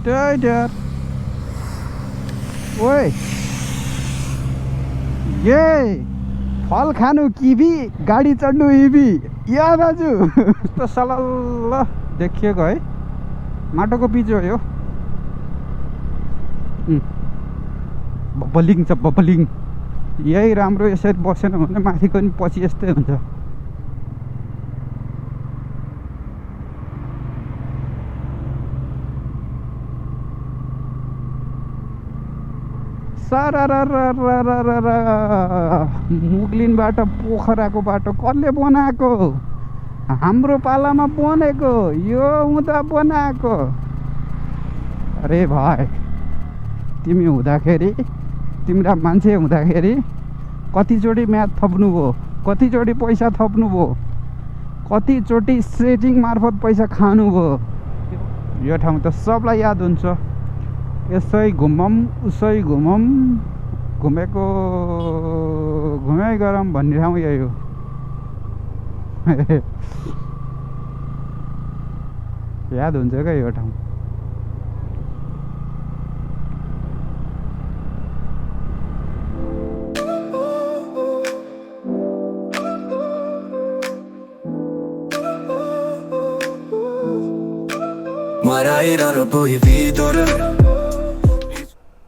Straight यार। ओए ये फल खानु किवी, गाडी चढ्नु इभी, या दाजु यस्तो सलल्ल देखिएको है। माटोको पिच हो यो। बबलिङ छ बबलिङ। यही राम्रो, यसरी बसेन भने माथिको नि पछि यस्तै हुन्छ। मुगलिनबाट पोखराको बाटो कसले बनाएको? हाम्रो पालामा बनेको, यो हुँदा बनाएको। अरे भाइ, तिमी हुँदाखेरि, तिम्रा मान्छे हुँदाखेरि कतिचोटि म्याथ थप्नुभयो, कतिचोटि पैसा थप्नुभयो, कतिचोटि सेटिङ मार्फत पैसा खानुभयो। यो ठाउँ त सबलाई याद हुन्छ। यसै घुमौँ उसै घुमौँ, घुमेको घुमै गरौँ भन्ने ठाउँ यही हो। याद हुन्छ क्या यो ठाउँ।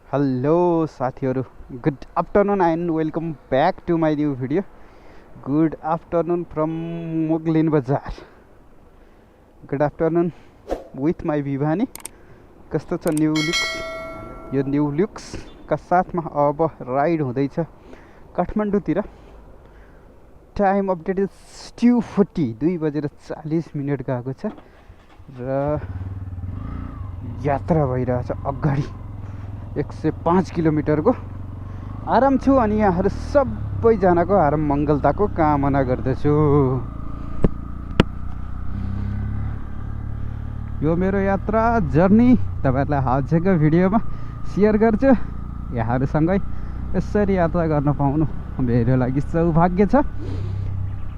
हेलो साथीहरू, good afternoon and welcome back to my new video. Good afternoon from Mugling बजार। गुड आफ्टरनुन विथ माई भिभानी। कस्तो छ न्यू लुक्स? यो न्यू लुक्सका साथमा अब राइड हुँदैछ काठमाडौँतिर। टाइम अपडेट इज 2:40, 2:40 गएको छ र यात्रा भइरहेछ अगाडि 105 किलोमिटरको। आराम छु अनि यहाँहरू सबैजनाको आराम मङ्गलताको कामना गर्दछु। यो मेरो यात्रा जर्नी तपाईँहरूलाई आजको भिडियोमा सेयर गर्छु। यहाँहरूसँगै यसरी यात्रा गर्न पाउनु मेरो लागि सौभाग्य छ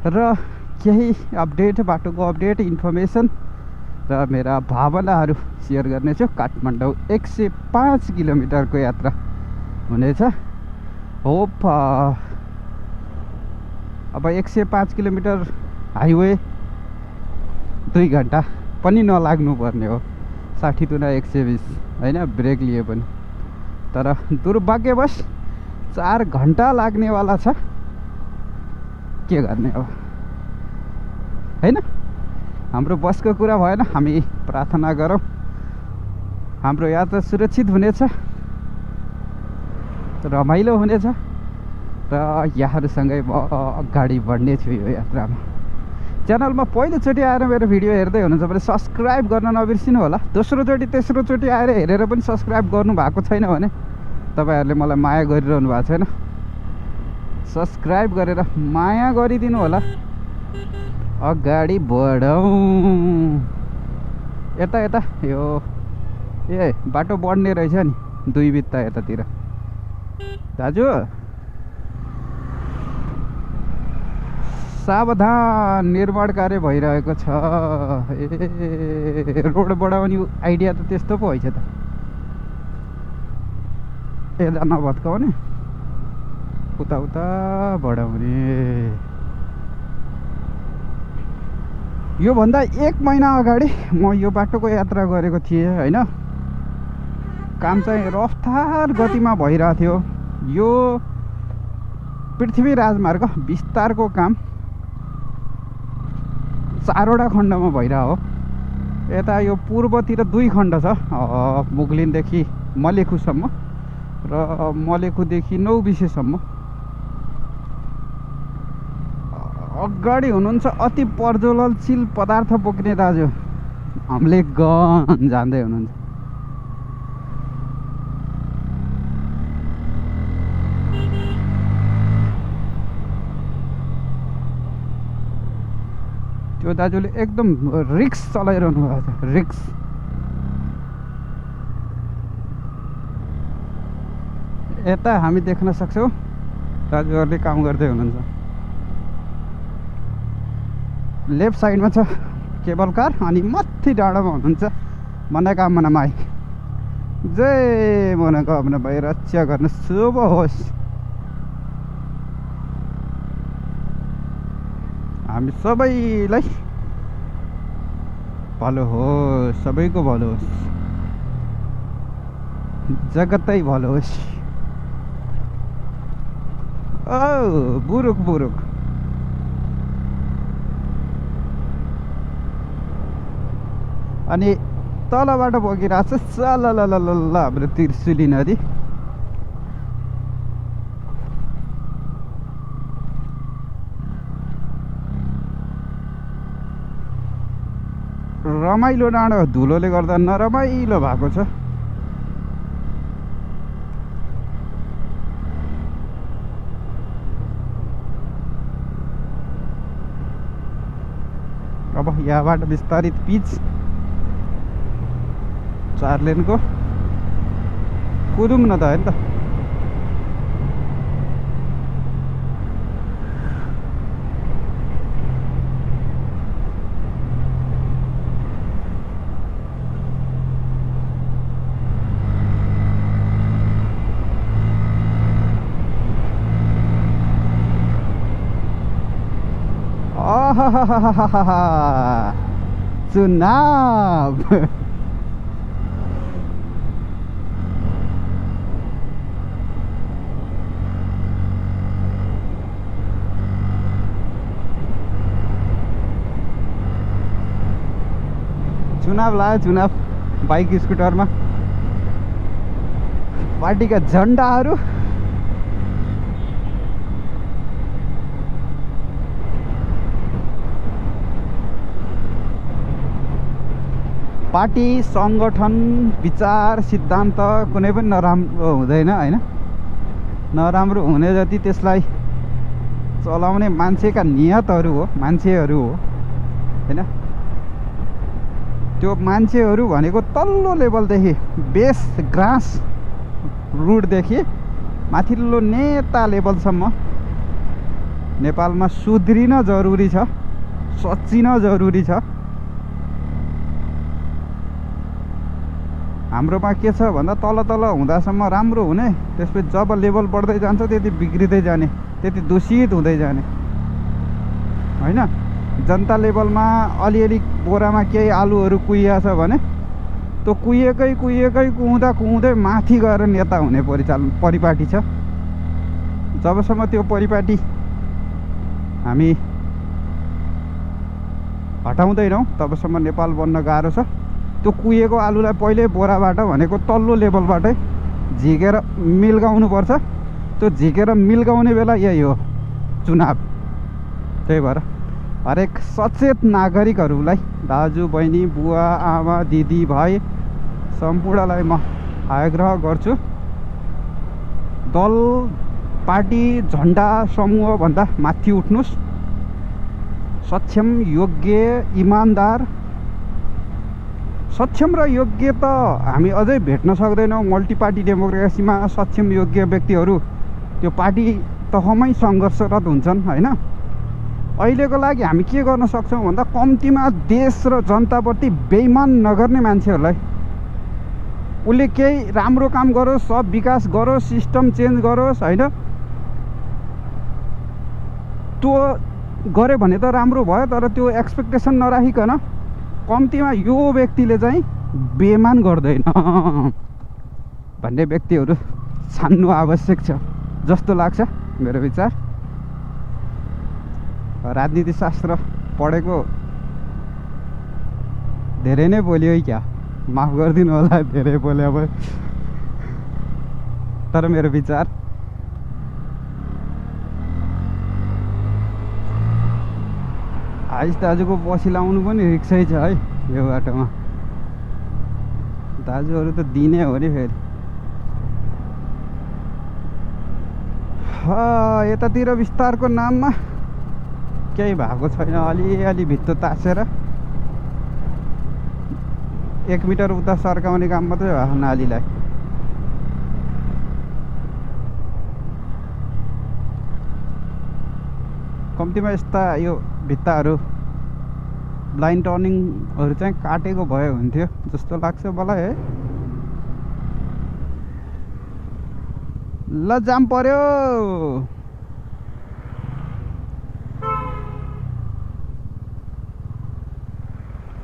र केही अपडेट, बाटोको अपडेट, इन्फर्मेसन र मेरा भावनाहरू सेयर गर्नेछु। काठमाडौँ 105 किलोमिटरको यात्रा हुनेछ। होप अब 105 किलोमिटर हाइवे 2 घन्टा पनि नलाग्नु पर्ने हो। 60 तुना 120 होइन, ब्रेक लिए पनि। तर दुर्भाग्यवश 4 घन्टा लाग्नेवाला छ। के गर्ने अब, होइन? हाम्रो बसको कुरा भएन। हामी प्रार्थना गरौँ हाम्रो यात्रा सुरक्षित हुनेछ, रमाइलो हुनेछ र यहाँहरूसँगै म अगाडि बढ्नेछु यो यात्रामा। च्यानलमा पहिलोचोटि आएर मेरो भिडियो हेर्दै हुनुहुन्छ भने सब्सक्राइब गर्न नबिर्सिनु होला। दोस्रोचोटि तेस्रोचोटि आएर हेरेर पनि सब्सक्राइब गर्नु भएको छैन भने तपाईँहरूले मलाई माया गरिरहनु भएको छैन। सब्सक्राइब गरेर माया गरिदिनु होला। अगाडि बढौँ। यता यता यो ए बाटो बढ्ने रहेछ नि, 2 बित्ता यतातिर। दाजु सावधान, निर्माण कार्य भइरहेको छ। ए रोड बढाउने आइडिया त त्यस्तो पो होइन त। यता नभत्काउने, उता उता बढाउने। योभन्दा 1 महिना अगाडि म यो बाटोको यात्रा गरेको थिएँ होइन। काम चाहिँ रफ्तार गतिमा भइरहेको थियो। यो पृथ्वी राजमार्ग विस्तारको काम 4वटा खण्डमा भइरहेको हो। यता यो पूर्वतिर 2 खण्ड छ, मुगलिनदेखि मलेखुसम्म र मलेखुदेखि नौबिसेसम्म। अगाडि हुनुहुन्छ अति प्रज्वलनशील पदार्थ बोक्ने दाजु, हामीले गन जान्दै हुनुहुन्छ। त्यो दाजुले एकदम रिक्स चलाइरहनु भएको छ, रिक्स। यता हामी देख्न सक्छौँ दाजुहरूले काम गर्दै हुनुहुन्छ। लेफ्ट साइडमा छ केबल कार अनि माथि डाँडामा हुनुहुन्छ मनोकामना माई। जय मनोकामना भाइ रक्षा गर्न शुभ होस्। हामी सबैलाई भलो होस्, सबैको भलो होस्, जगतै भलो होस्। ओ बुरुक बुरुक अनि तलबाट बगिरहेको छ सलललल हाम्रो त्रिशुली नदी। रमाइलो डाँडो धुलोले गर्दा नरमाइलो भएको छ। अब यहाँबाट विस्तारित पिच 4 लेनको कुदौँ न त होइन त। चुनाव चुनाव लाग्यो। चुनाव बाइक स्कुटरमा पार्टीका झन्डाहरू पार्टी सङ्गठन विचार सिद्धान्त कुनै पनि नराम्रो हुँदैन होइन। नराम्रो हुने जति त्यसलाई चलाउने मान्छेका नियतहरू हो, मान्छेहरू हो होइन। त्यो मान्छेहरू भनेको तल्लो लेभलदेखि बेस ग्रास रुटदेखि माथिल्लो नेता लेभलसम्म नेपालमा सुध्रिन जरुरी छ, सच्चिन जरुरी छ। हाम्रोमा के छ भन्दा तल तल हुँदासम्म राम्रो हुने, त्यसपछि जब लेभल बढ्दै जान्छ त्यति बिग्रिँदै जाने, त्यति दूषित हुँदै जाने होइन। जनता लेभलमा अलिअलि बोरामा केही आलुहरू कुहिएको छ भने त्यो कुहिएकै कुहुँदै माथि गएर नेता हुने परिपाटी छ। जबसम्म त्यो परिपाटी हामी हटाउँदैनौँ तबसम्म नेपाल बन्न गाह्रो छ। त्यो कुहिएको आलुलाई पहिल्यै बोराबाट भनेको तल्लो लेभलबाटै झिकेर मिल्गाउनुपर्छ। त्यो झिकेर मिल्गाउने बेला यही हो चुनाव। त्यही भएर हरेक सचेत नागरिकहरूलाई, दाजु बहिनी बुवा आमा दिदी भाइ सम्पूर्णलाई म आग्रह गर्छु, दल पार्टी झन्डा समूहभन्दा माथि उठ्नुहोस्। सक्षम योग्य इमान्दार, सक्षम र योग्य त हामी अझै भेट्न सक्दैनौँ। मल्टी पार्टी डेमोक्रेसीमा सक्षम योग्य व्यक्तिहरू त्यो पार्टी तहमै सङ्घर्षरत हुन्छन् होइन। अहिलेको लागि हामी के गर्न सक्छौँ भन्दा कम्तीमा देश र जनताप्रति बेइमान नगर्ने मान्छेहरूलाई, उसले केही राम्रो काम गरोस्, सब विकास गरोस्, सिस्टम चेन्ज गरोस् होइन, त्यो गऱ्यो भने त राम्रो भयो। तर त्यो एक्सपेक्टेसन नराखिकन कम्तीमा यो व्यक्तिले चाहिँ बेइमान गर्दैन भन्ने व्यक्तिहरू छान्नु आवश्यक छ जस्तो लाग्छ मेरो विचार। राजनीतिशास्त्र पढेको धेरै नै बोल्यो है, क्या माफ गरिदिनु होला धेरै बोले अब, तर मेरो विचार आइस दाजुको पछि लाउनु पनि रिक्सै छ है यो बाटोमा। दाजुहरू त दिने हो नि फेरि। यतातिर विस्तारको नाममा केही भएको छैन, अलिअलि भित्तो तासेर 1 मिटर उता सर्काउने काम मात्रै भएको नालीलाई। कम्तीमा यस्ता यो भित्ताहरू लाइन टर्निङहरू चाहिँ काटेको भए हुन्थ्यो जस्तो लाग्छ मलाई है। ल जाम पर्यो।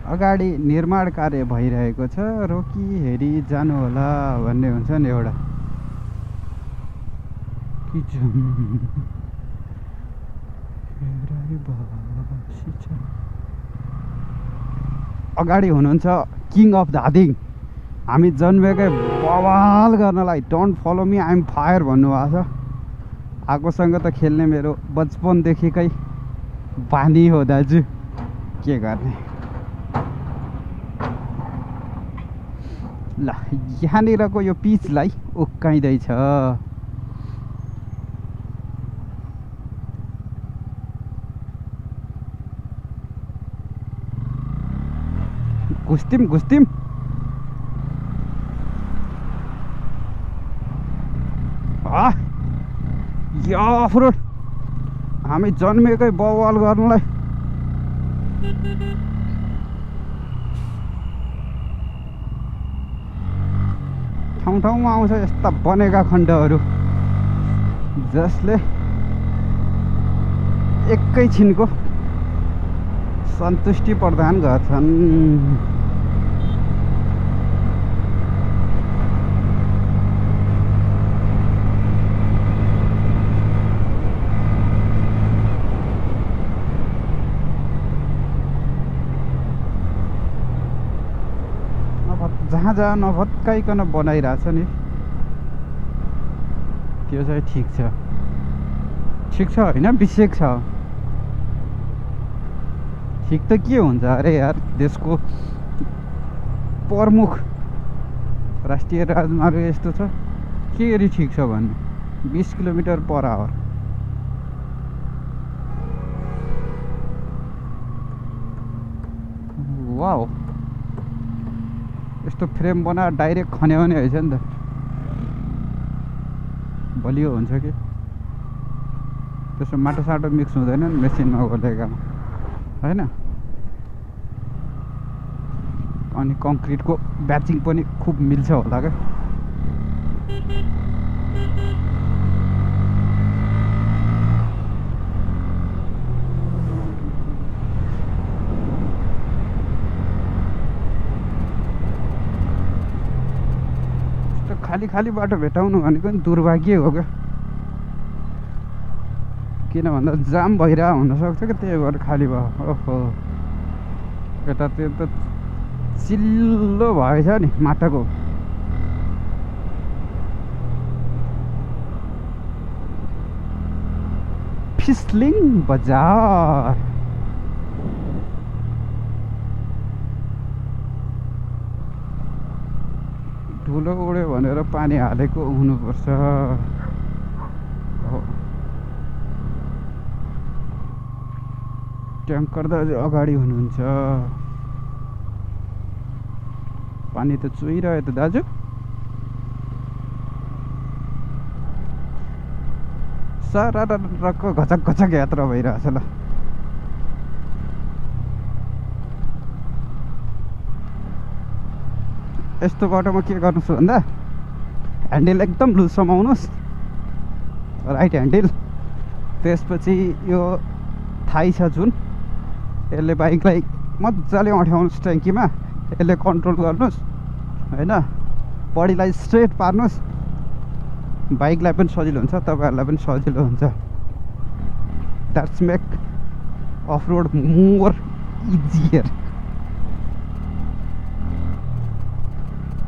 अगाडि निर्माण कार्य भइरहेको छ, रोकी हेरी जानु होला भन्ने हुन्छ नि एउटा। अगाडि हुनुहुन्छ किङ अफ धादिङ। हामी जन्मेकै बवाल गर्नलाई। Don't follow me, I'm fire भन्नुभएको छ। आगोसँग त खेल्ने मेरो बचपनदेखिकै बानी हो दाजु, के गर्ने। ल यहाँनिरको यो पिचलाई उक्काइँदैछ। घुस्तिम घुस्तिम यो अफरोड हामी जन्मेकै बवाल गर्नलाई। ठाउँ ठाउँमा आउँछ यस्ता बनेका खण्डहरू जसले एकैछिनको सन्तुष्टि प्रदान गर्छन्। जहाँ जहाँ नभत्काइकन बनाइरहेछ नि, त्यो चाहिँ ठिक छ। ठिक छ होइन, विषेक छ। ठिक त के हुन्छ अरे यार, देशको प्रमुख राष्ट्रिय राजमार्ग यस्तो छ, के गरी ठिक छ भन्ने। 20 किलोमिटर पर आवर। वाउ, यस्तो फ्रेम बना डाइरेक्ट खन्यो भने हैछ नि त, बलियो हुन्छ कि। त्यसो माटो साटो मिक्स हुँदैन नि मेसिनमा गोलेकामा, हैन। अनि कङ्क्रिटको ब्याचिङ पनि खुब मिल्छ होला क्या। खाली खाली बाटो भेटाउनु भनेको नि दुर्भाग्य हो क्या। किन भन्दा जाम भइरहेको हुनसक्छ क्या, त्यही भएर खाली भयो। ओहो, यता त्यो त चिल्लो भएछ नि माटाको। फिस्लिङ बजार। ठुलो उड्यो भनेर पानी हालेको हुनुपर्छ। ट्याङ्कर दाजु अगाडि हुनुहुन्छ। पानी त चुहिरह्यो त दाजु। सरको घचक घचक यात्रा भइरहेछ। ल यस्तो बाटोमा के गर्नुहोस् भन्दा, ह्यान्डल एकदम लुज समाउनुहोस्, राइट ह्यान्डल। त्यसपछि यो थाई छ जुन, यसले बाइकलाई मजाले अँठ्याउनुहोस् ट्याङ्कीमा। यसले कन्ट्रोल गर्नुहोस् होइन, बडीलाई स्ट्रेट पार्नुहोस्। बाइकलाई पनि सजिलो हुन्छ, तपाईँहरूलाई पनि सजिलो हुन्छ। That's make off road more easier.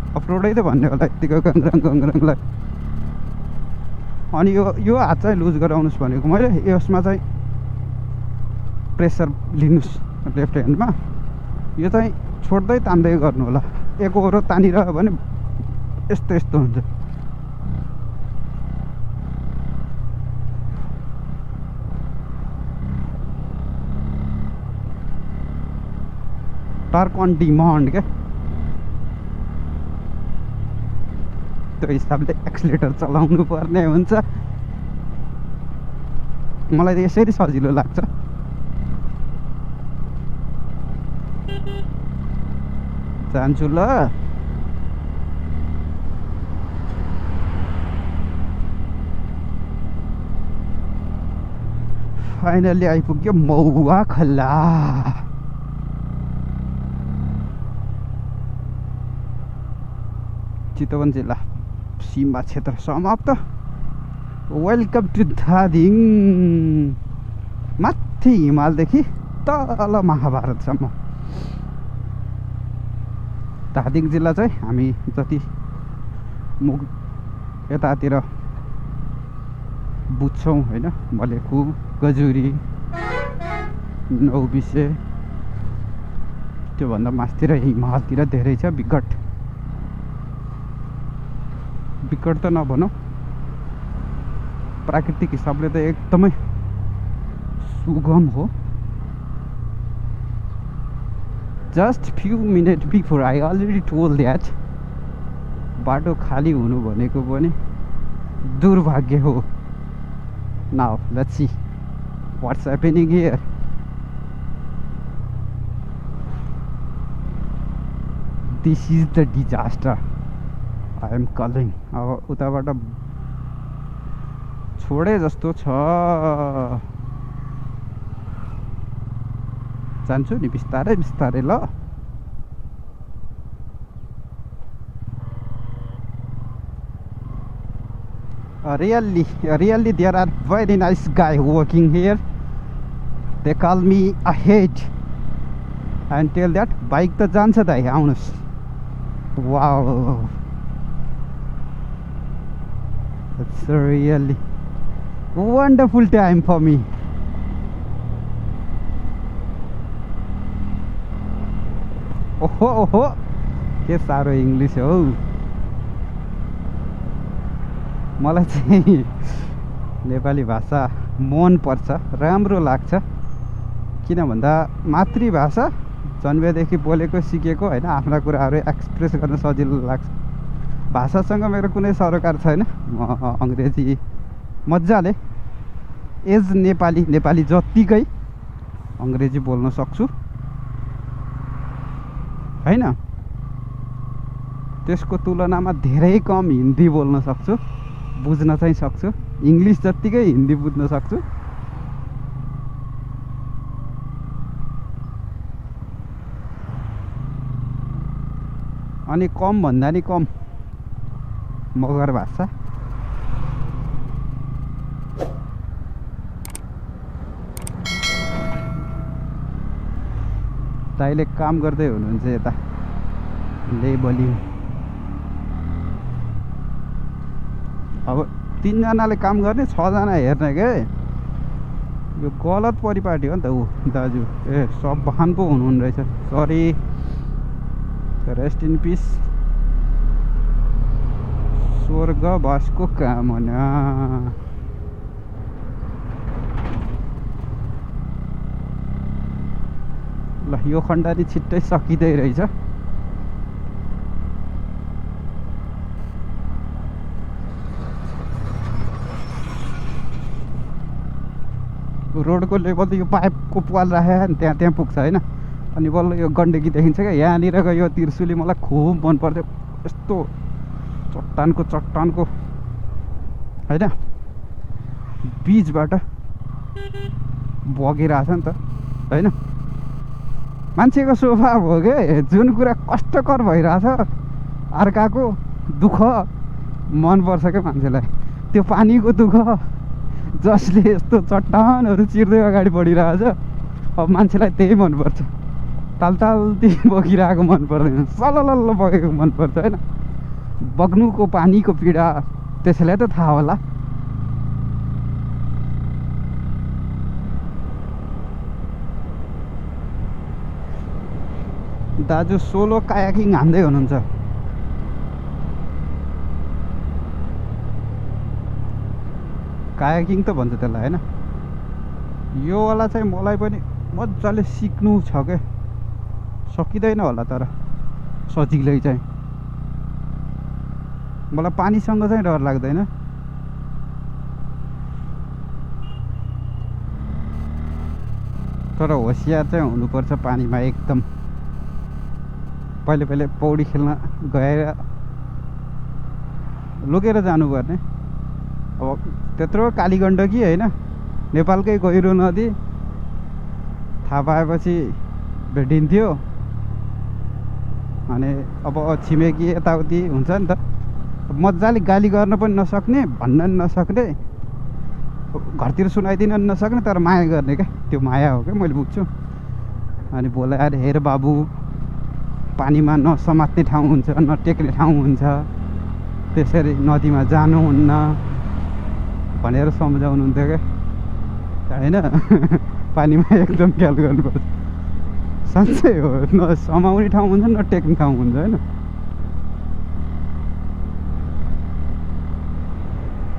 अफरोडै त भन्ने होला यतिको गङ्ग्राङलाई। अनि यो हात चाहिँ लुज गराउनुहोस् भनेको मैले। यसमा चाहिँ प्रेसर लिनुहोस् लेफ्ट ह्यान्डमा। यो चाहिँ छोड्दै तान्दै गर्नु होला। एकहोरो तानिरह्यो भने यस्तो यस्तो हुन्छ। टर्क अन डिमान्ड क्या। त्यो हिसाबले एक्सिलेटर चलाउनु पर्ने हुन्छ। मलाई त यसरी सजिलो लाग्छ। जान्छु ल। फाइनल्ली आइपुग्यो मौवा खोला। चितवन जिल्ला सीमा क्षेत्र समाप्त। Welcome to Dhading. माथि हिमालदेखि तल महाभारतसम्म। धादिङ जिल्ला चाहिँ हामी जति मुग यतातिर बुझ्छौँ होइन, मलेखु, गजुरी, नौबिसे, त्योभन्दा मास्तिर हिमालतिर धेरै छ। विकट त नभनौँ, प्राकृतिक हिसाबले त एकदमै सुगम हो। Just few minute before I already told that बाटो खाली हुनु भनेको पनि दुर्भाग्य हो। Now let's see what's happening here. This is the disaster I am calling. अब उताबाट छोडे जस्तो छ। जान्छु नि बिस्तारै बिस्तारै ल। Really there are very nice guy working here. They call me ahead and tell that bike त जान्छ दाइ आउनुस्। Wow, it's a really wonderful time for me. ओहो के साह्रो इङ्ग्लिस हो। मलाई चाहिँ नेपाली भाषा मन पर्छ, राम्रो लाग्छ। किन भन्दा मातृभाषा जन्मेदेखि बोलेको सिकेको होइन, आफ्ना कुराहरू एक्सप्रेस गर्न सजिलो लाग्छ। भाषासँग मेरो कुनै सरोकार छैन। म अङ्ग्रेजी मजाले एज नेपाली जत्तिकै अङ्ग्रेजी बोल्न सक्छु होइन। त्यसको तुलनामा धेरै कम हिन्दी बोल्न सक्छु, बुझ्न चाहिँ सक्छु। इङ्ग्लिस जत्तिकै हिन्दी बुझ्न सक्छु। अनि कम भन्दा नि कम मगर भाषा। दाइले काम गर्दै हुनुहुन्छ यता लेबलिङ। अब 3 जनाले काम गर्ने, 6 जना हेर्ने के। यो गलत परिपाटी हो नि त। ऊ दाजु ए सब बहान पो हुनुहुन्न रहेछ। Sorry, rest in peace. स्वर्गवासको कामना। ल यो खण्डानी छिट्टै सकिँदै रहेछ। रोडको लेभल त यो पाइपको पाल राखेर नि त्यहाँ पुग्छ होइन। अनि बल्ल यो गण्डकी देखिन्छ क्या। यहाँनिरको यो त्रिशुली मलाई खुब मन पर्थ्यो। यस्तो चट्टानको होइन बिचबाट बगिरहेछ नि त होइन। मान्छेको स्वभाव हो के, जुन कुरा कष्टकर भइरहेछ अर्काको दुःख मनपर्छ क्या मान्छेलाई। त्यो पानीको दुःख जसले यस्तो चट्टानहरू चिर्दै अगाडि बढिरहेछ, अब मान्छेलाई त्यही मनपर्छ। तालतालती बगिरहेको मन पर्दैन, सललल्ल बगेको मनपर्छ होइन। बग्नुको पानीको पीडा त्यसैलाई त थाहा होला। दाजु सोलो कायाकिङ हान्दै हुनुहुन्छ। कायाकिङ त भन्छ त्यसलाई होइन। यो वाला चाहिँ मलाई पनि मजाले सिक्नु छ के। सकिँदैन होला तर सजिलै चाहिँ। मलाई पानीसँग चाहिँ डर लाग्दैन। तर होसियार चाहिँ हुनुपर्छ पानीमा एकदम। पहिले पौडी खेल्न गएर लुकेर जानुपर्ने। अब त्यत्रो कालीगण्डकी होइन, नेपालकै गहिरो नदी थाहा पाएपछि भेटिन्थ्यो। अनि अब छिमेकी यताउति हुन्छ नि त, मजाले गाली गर्न पनि नसक्ने, भन्न पनि नसक्ने, घरतिर सुनाइदिन पनि नसक्ने, तर माया गर्ने क्या, त्यो माया हो क्या, मैले बुझ्छु। अनि बोलाएर हेर बाबु पानीमा नसमात्ने ठाउँ हुन्छ, नटेक्ने ठाउँ हुन्छ, त्यसरी नदीमा जानुहुन्न भनेर सम्झाउनुहुन्थ्यो क्या होइन। पानीमा एकदम ख्याल गर्नुपर्छ, साँच्चै हो। न समाउने ठाउँ हुन्छ, न टेक्ने ठाउँ हुन्छ होइन।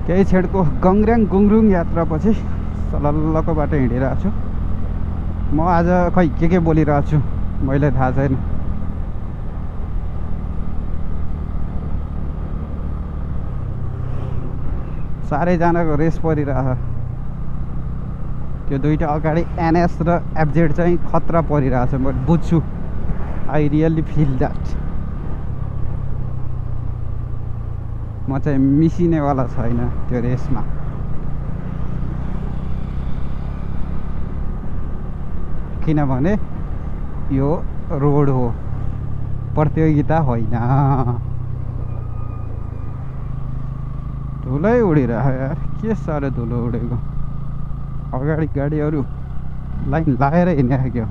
केही छेडको गङ्ग्र्याङ गुङ्रुङ यात्रापछि सलल्लको बाटो हिँडिरहेको छु म। आज खै के बोलिरहेको छु मैले थाहा छैन। साह्रैजनाको रेस परिरहेछ। त्यो दुईवटा अगाडि एनएस र एफजेड चाहिँ खतरा परिरहेछ, म बुझ्छु। I really feel that. म चाहिँ मिसिनेवाला छैन त्यो रेसमा। किनभने यो रोड हो, प्रतियोगिता होइन। धुलै उडिरह्यो यार, के साह्रो धुलो उडेको। अगाडि गाडीहरू लाइन लगाएर हिँडिराख्यो।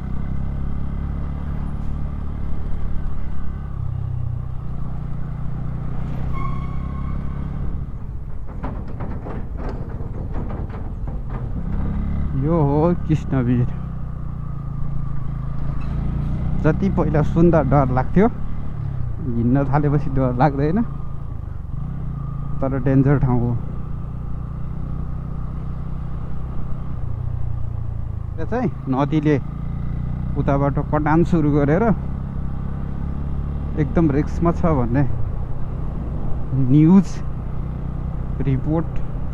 यो हो कृष्णवीर। जति पहिला सुन्दा डर लाग्थ्यो, हिँड्न थालेपछि डर लाग्दैन, तर डेन्जर ठाउँ हो। त्यो चाहिँ नदीले उताबाट कटान सुरु गरेर एकदम रिस्कमा छ भन्ने न्युज रिपोर्ट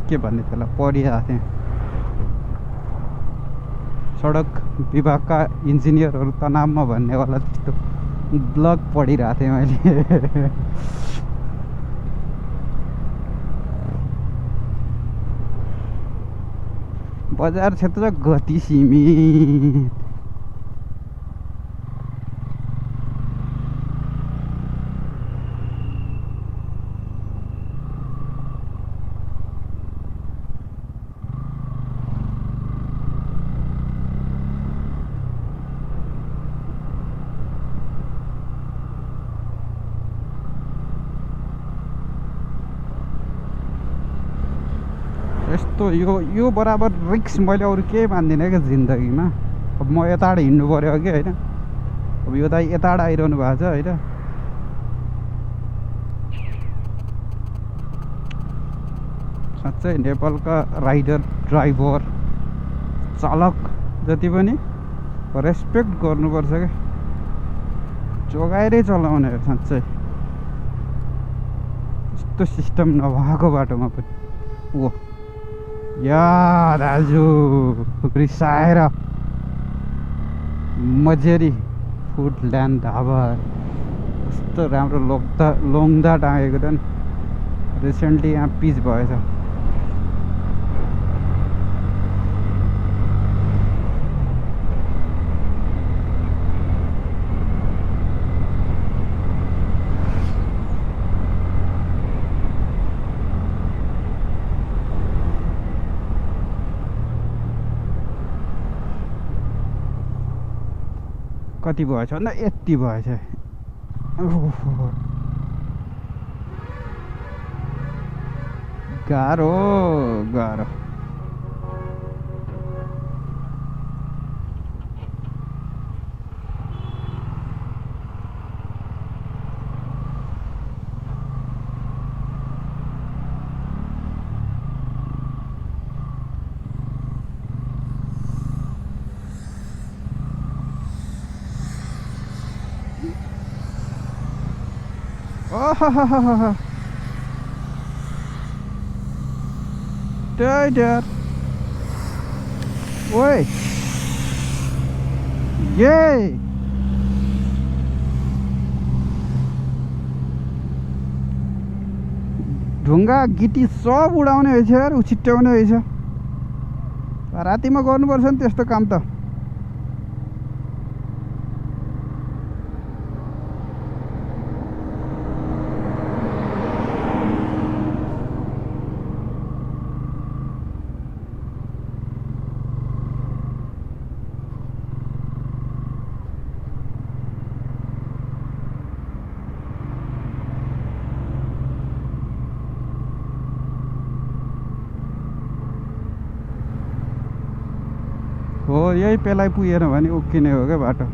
के भन्ने त्यसलाई पढिरहेको थिएँ। सडक विभागका इन्जिनियरहरू तनावमा भन्नेवाला त्यस्तो ब्लग पढिरहेको थिएँ मैले। बजार क्षेत्र गति सीमित। यस्तो यो बराबर रिक्स मैले अरू केही मान्दिनँ क्या जिन्दगीमा। अब म यताबाट हिँड्नु पऱ्यो कि होइन। अब यो दाइ यताबाट आइरहनु भएको छ होइन। साँच्चै नेपालका राइडर, ड्राइभर, चालक जति पनि रेस्पेक्ट गर्नुपर्छ क्या, जोगाएरै चलाउने हो साँच्चै। यस्तो सिस्टम नभएको बाटोमा पनि ओ या दाजु रिसाएर मजेरी फुडल्यान्ड ढाबा कस्तो राम्रो लोङ्दा टाँगेको त नि। रिसेन्टली यहाँ पिच भएछ। कति भएछ भन्दा यति भएछ। गाह्रो गाह्रो। Oh, Dad. Oi. Yay. ढुङ्गा गिटी सब उडाउने रहेछ यार, उछिट्याउने रहेछ। रातिमा गर्नुपर्छ नि त्यस्तो काम त। हो यही पेलाइ पुगेन भने उक्किने हो क्या बाटो।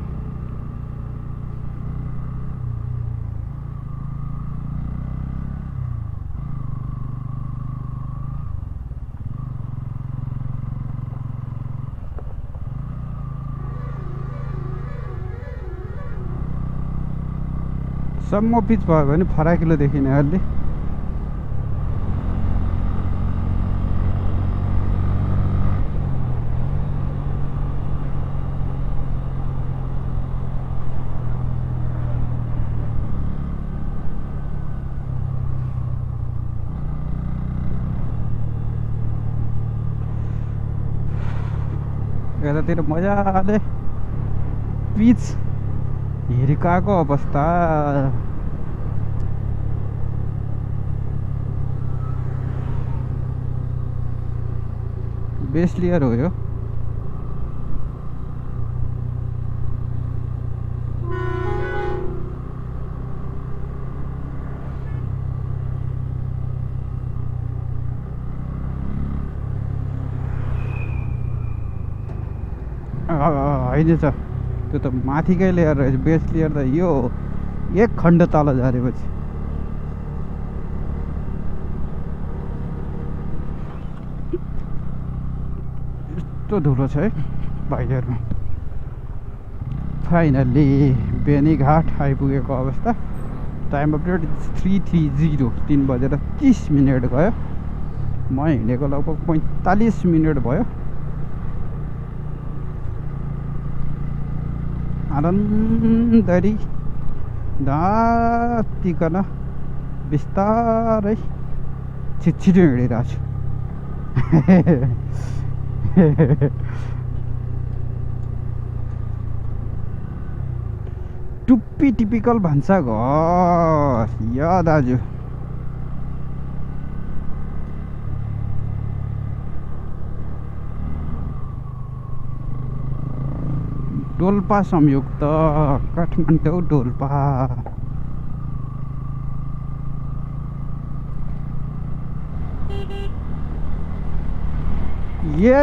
सम्म पिच भयो भने फराकिलो देखिने अलि। यतातिर मजाले पिच हिर्काएको अवस्था। बेस लेयर हो यो। होइन छ त्यो त माथिकै लेयर रहेछ। बेस लेयर त यो एक खण्ड तल झरेपछि यस्तो धुलो छ है भाइहरूमा। फाइनल्ली बेनीघाट आइपुगेको अवस्था। टाइम अपडेट 3:30 3 बजेर 30 मिनट गयो। म हिँडेको लगभग 45 मिनट भयो। आनन्दरी नातिकन बिस्तारै छिटछिटो हिँडिरहेको छु। टुप्पी टिपिकल भान्सा घर या दाजु। डोल्पा संयुक्त काठमाडौँ डोल्पा। ये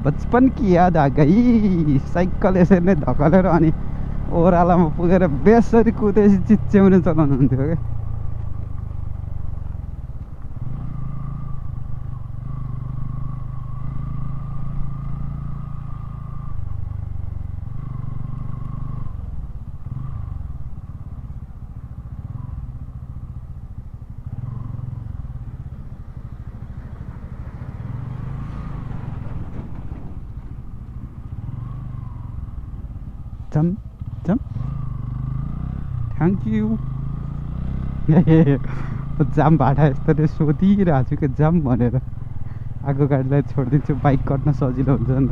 बचपन की याद आ गई। साइकल यसरी नै धकलेर अनि ओह्रालामा पुगेर बेसरी कुदेसी चिच्याउने चलाउनु हुन्थ्यो क्या। जम जम थ्याङ्क यू। जाम भाडा यस्तोले सोधिरहेको छु कि जाम भनेर। आगो गाडीलाई छोडिदिन्छु, बाइक कट्न सजिलो हुन्छ नि त।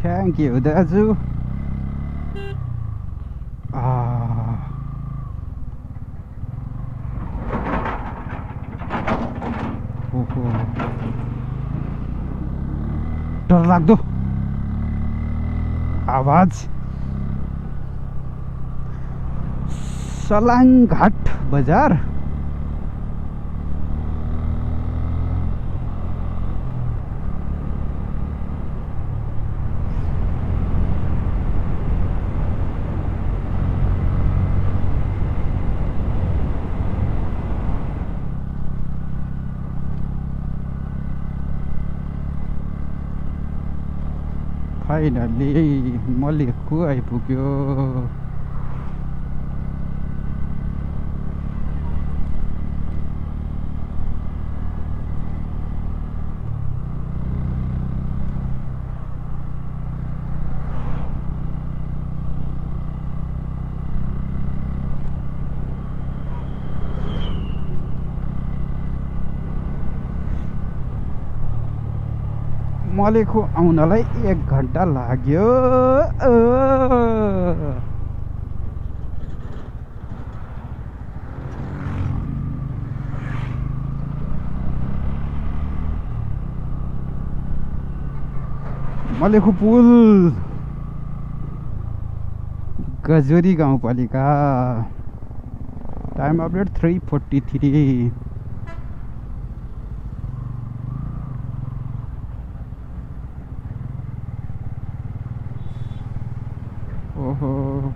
थ्याङ्क यू दाजु। ओहो डरलाग्दो आवाज। सलाङघाट बजार। फाइनली मलेखु आइपुग्यो। मलेखु आउनलाई 1 घन्टा लाग्यो। मलेखु पुल गजोरी गाउँपालिका। Time update 3:43। ओहो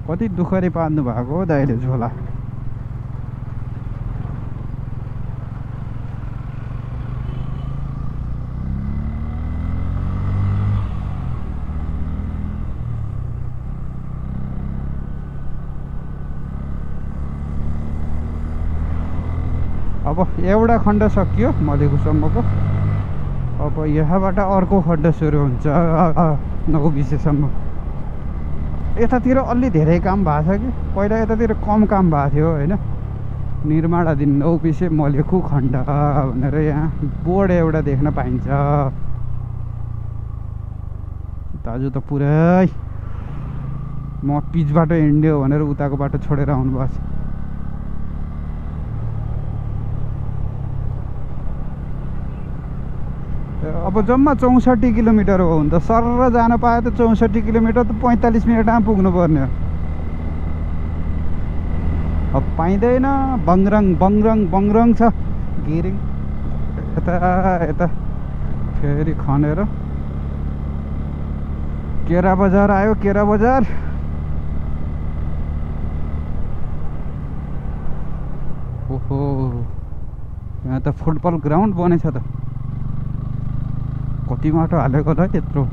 कति दुःखले पार्नु भएको हो दाइले झोला। अब एउटा खण्ड सकियो मलेखुसम्मको। अब यहाँबाट अर्को खण्ड सुरु हुन्छ 9:20सम्म। यतातिर अलि धेरै काम भएको छ कि पहिला यतातिर कम काम भएको थियो होइन। निर्माणाधीन 9:20 मलेखु खण्ड भनेर यहाँ बोर्ड एउटा देख्न पाइन्छ। दाजु त पुरै म पिचबाट हिँड्यो भनेर उताको बाटो छोडेर आउनुभएको छ। अब जम्मा 64 किलोमिटर हो भने त सरर जान पाए त 64 किलोमिटर त 45 मिनटमा पुग्नु पर्ने हो। अब पाइँदैन। बङरङ बङरङ बङरङ छ गिरिङ। यता यता फेरि खनेर केरा बजार आयो। केरा बजार ओहो यहाँ त फुटबल ग्राउन्ड बनेछ त। कति माटो हालेको होला त्यत्रो।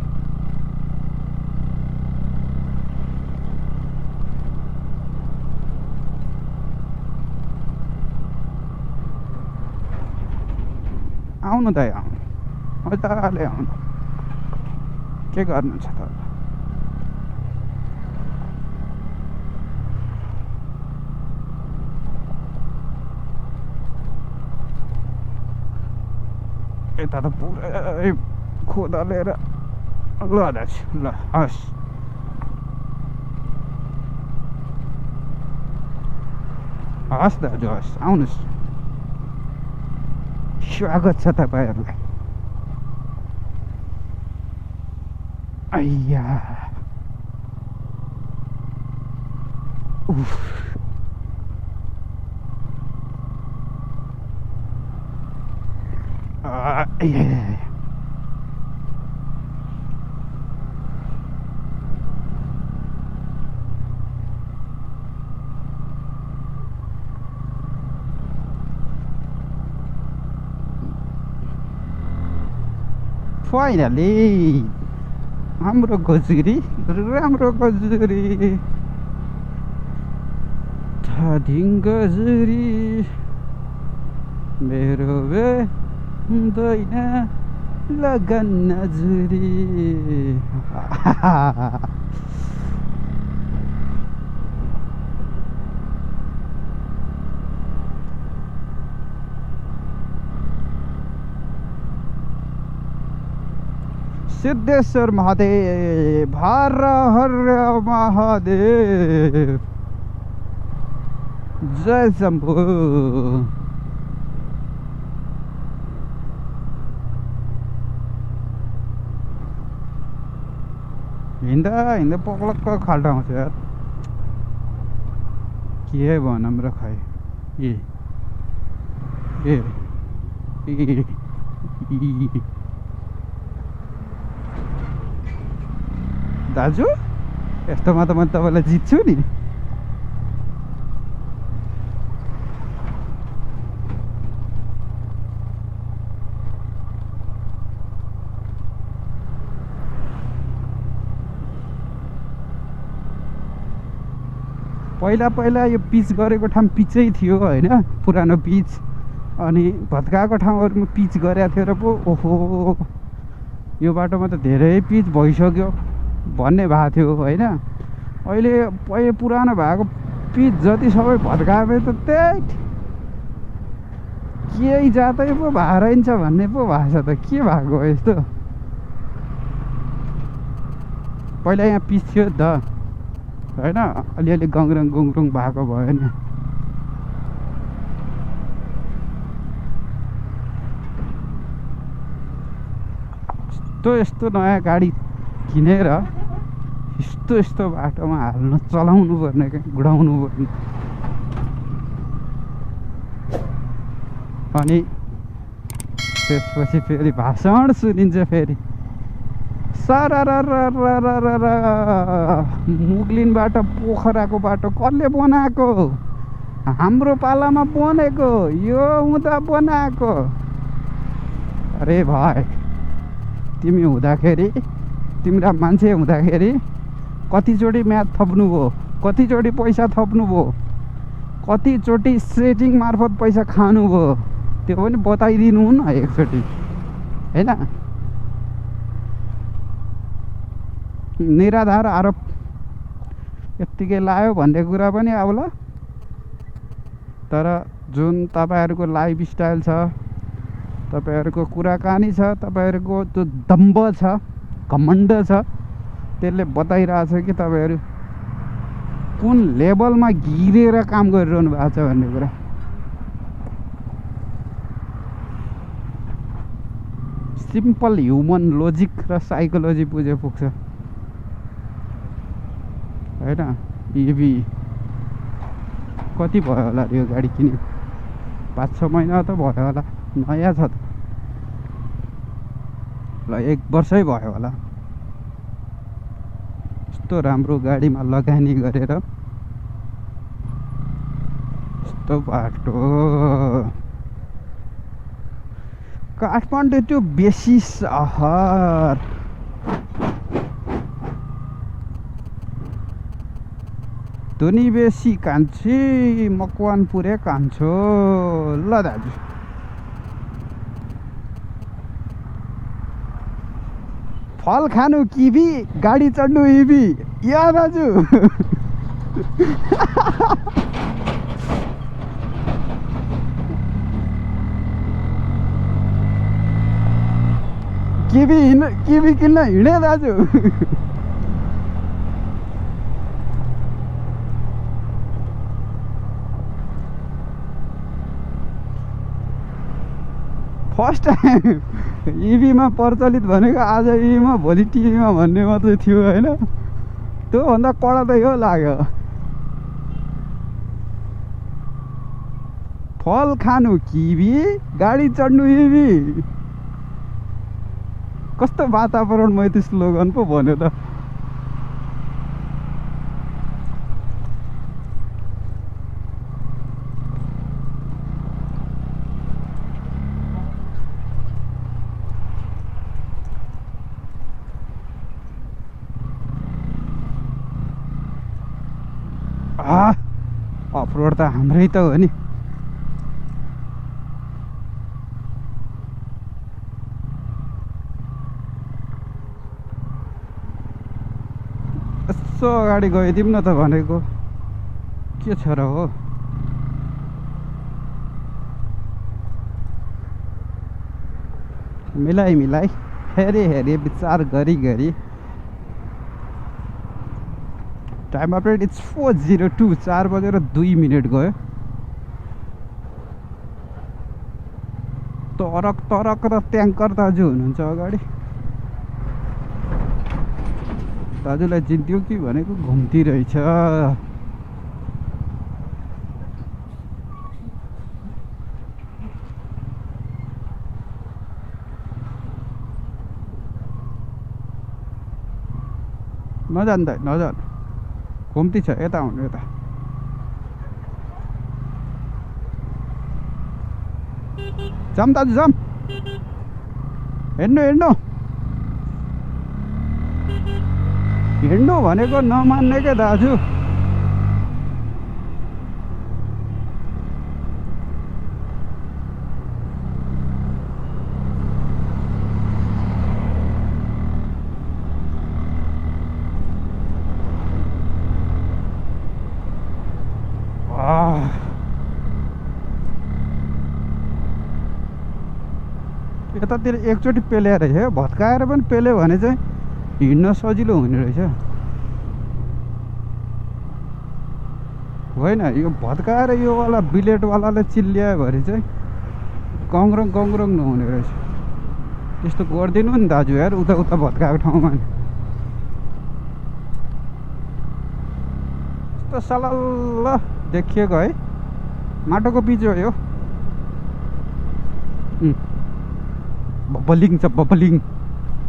आउनु त आउनु मजाले आउनु। के गर्नु छ त। यता त पुरै खोदलेर ल दाजु ल हस्। हस् दाजु हस् आउनुहोस्। स्वागत छ तपाईँहरूलाई। आइया फाइनली हाम्रो गजुरी राम्रो गजुरी धादिङ गजुरी मेरो बे हुँदैन लगन नजुरी। सिद्धेश्वर महादेव हर हर महादेव जय शंभु। हिँड्दा हिँड्दा पक्लक्क खाल्टा आउँछ यार। के भनौँ र खै। दाजु यस्तोमा त म तपाईँलाई जित्छु नि। पहिला पहिला यो पिच गरेको ठाउँ पिचै थियो होइन, पुरानो पिच। अनि भत्काएको ठाउँहरूमा पिच गरेको थियो र पो ओहो यो बाटोमा त धेरै पिच भइसक्यो भन्ने भएको थियो होइन। अहिले पुरानो भएको पिच जति सबै भत्काए त त्यही केही जातै पो भएर रहन्छ भन्ने पो भएको छ त। के भएको हो यस्तो? पहिला यहाँ पिच थियो नि त होइन, अलिअलि गङरङ गुङरुङ भएको भयो नि। यस्तो नयाँ गाडी किनेर यस्तो बाटोमा हाल्नु चलाउनु पर्ने क्या, गुडाउनु पर्ने। अनि त्यसपछि फेरि भाषण सुनिन्छ फेरि मुगलिनबाट पोखराको बाटो कसले बनाएको? हाम्रो पालामा बनेको, यो हुँदा बनाएको। अरे भाइ तिमी हुँदाखेरि, तिम्रा मान्छे हुँदाखेरि कतिचोटि म्याथ थप्नुभयो, कतिचोटि पैसा थप्नुभयो, कतिचोटि सेटिङ मार्फत पैसा खानुभयो, त्यो पनि बताइदिनु न एकचोटि होइन। निराधार आरोप यत्तिकै लायो भन्ने कुरा पनि आउला। तर जुन तपाईँहरूको लाइफस्टाइल छ, तपाईँहरूको कुराकानी छ, तपाईँहरूको जो दम्भ छ, घमण्ड छ, त्यसले बताइरहेछ कि तपाईँहरू कुन लेभलमा गिरेर काम गरिरहनु भएको छ भन्ने कुरा। सिम्पल ह्युमन लोजिक र साइकोलोजी बुझे पुग्छ होइन। इभी कति भयो होला यो गाडी किन्यो? 5-6 महिना त भयो होला, नयाँ छ त ल, 1 वर्षै भयो होला। यस्तो राम्रो गाडीमा लगानी गरेर यस्तो बाटो काठमाडौँ टु बेसी सहर। धुनी बेसी कान्छी मकवानपुरे कान्छो। ल दाजु फल खानु किवी, गाडी चढ्नु इभी, या दाजु किवी किन्न हिँडे दाजु फर्स्ट टाइम इभीमा प्रचलित भनेको आज इभीमा भोलि टिभीमा भन्ने मात्रै थियो होइन। त्योभन्दा कडा त यो लाग्यो। फल खानु किवी, गाडी चढ्नु इभी। कस्तो वातावरणमय त्यो स्लोगन पो भन्यो त। अफरोड त हाम्रै त हो नि। यसो अगाडि गइदिउँ न त भनेको, के छ र हो। मिलाई हेरी विचार गरी टाइम अपडेट इट्स 4:02, 4:02 गयो। तरक र ट्याङ्कर दाजु हुनुहुन्छ अगाडि। दाजुलाई चिन्थ्यो कि भनेको घुम्ती रहेछ। नजान घुम्ती छ, यता हुनु, यता जाम दाजु जाम। हिँड्नु भनेको नमान्ने क्या दाजु। यतातिर एकचोटि पेल्या रहेछ क्या, भत्काएर पनि पेल्यो भने चाहिँ हिँड्न सजिलो हुने रहेछ। होइन यो भत्काएर यो वाला बिलेटवालाले चिल्ल्यायो भने चाहिँ गङ्ग्रङ गङ्ग्रङ नहुने रहेछ। त्यस्तो गरिदिनु नि दाजु यार, उता उता भत्काएको ठाउँमा नि। यस्तो सलल्ल देखिएको है, माटोको पिच हो यो। बबलिङ छ बबलिङ,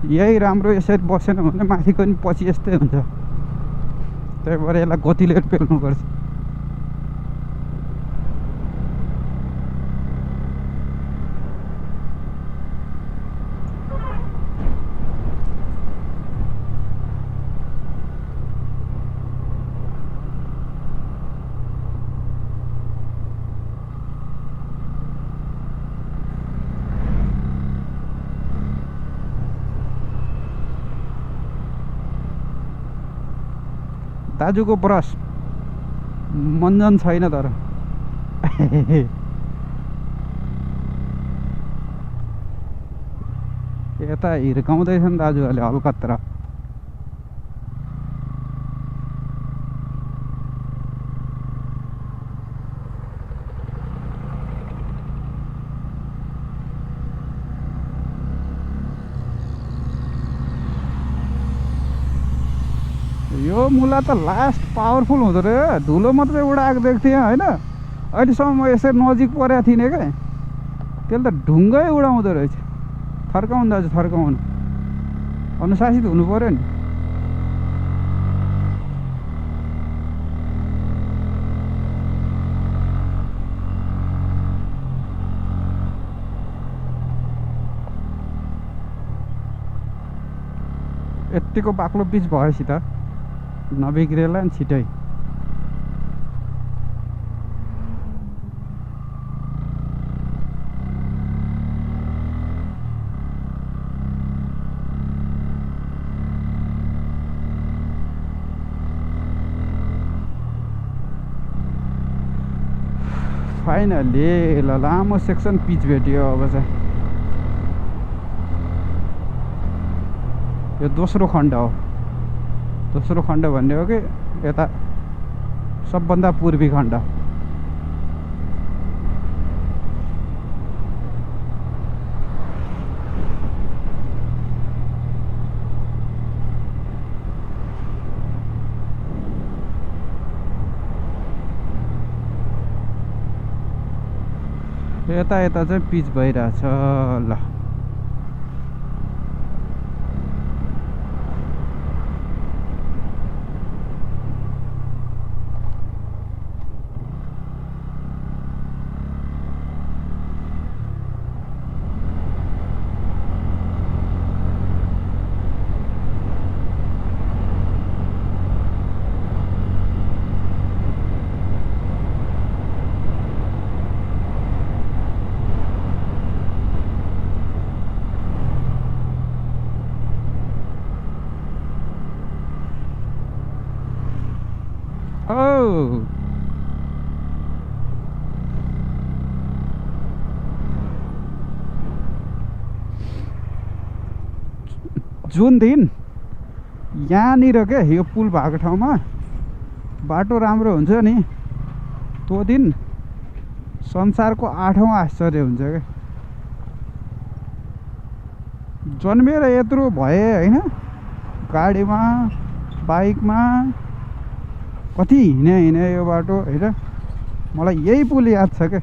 यही राम्रो। यसरी बसेन भने माथिको नि पछि यस्तै हुन्छ, त्यही भएर यसलाई गतिले पेल्नुपर्छ। दाजुको ब्रस मन्जन छैन तर यता हिर्काउँदैछन् दाजुहरूले हल्कत्र। यो मुला त लास्ट पावरफुल हुँदो रहेछ, धुलो मात्रै उडाएको देख्थेँ होइन। अहिलेसम्म म यसरी नजिक परेको थिइनँ क्या, त्यसले त ढुङ्गै उडाउँदो रहेछ। थर्काउनु दाजु थर्काउनु, अनुशासित हुनु पऱ्यो नि। यत्तिको बाक्लो पिच भएपछि त नबिग्रेला नि छिटै। फाइनली ल लामो सेक्सन पिच भेट्यो। अब चाहिँ यो दोस्रो खण्ड हो। दोस्रो खण्ड भन्ने हो कि यता सबभन्दा पूर्वी खण्ड। यता यता चाहिँ पिच भइरहेछ ल। जुन दिन यहाँनिर क्या यो पुल भएको ठाउँमा बाटो राम्रो हुन्छ नि, त्यो दिन संसारको 8औं आश्चर्य हुन्छ क्या। जन्मेर यत्रो भए होइन, गाडीमा बाइकमा कति हिँडे यो बाटो होइन। मलाई यही पुल याद छ क्या,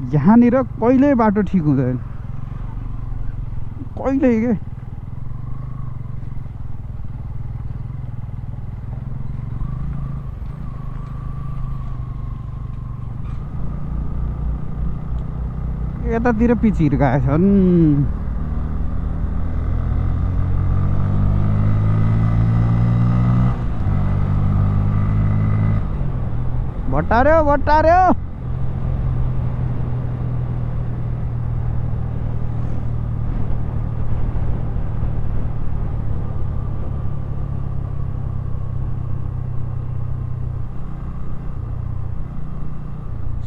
यहाँनिर कहिल्यै बाटो ठिक हुँदैन, कहिल्यै के। यतातिर पिच हिर्काएछन्। भट्टार्यो भट्टार्यो।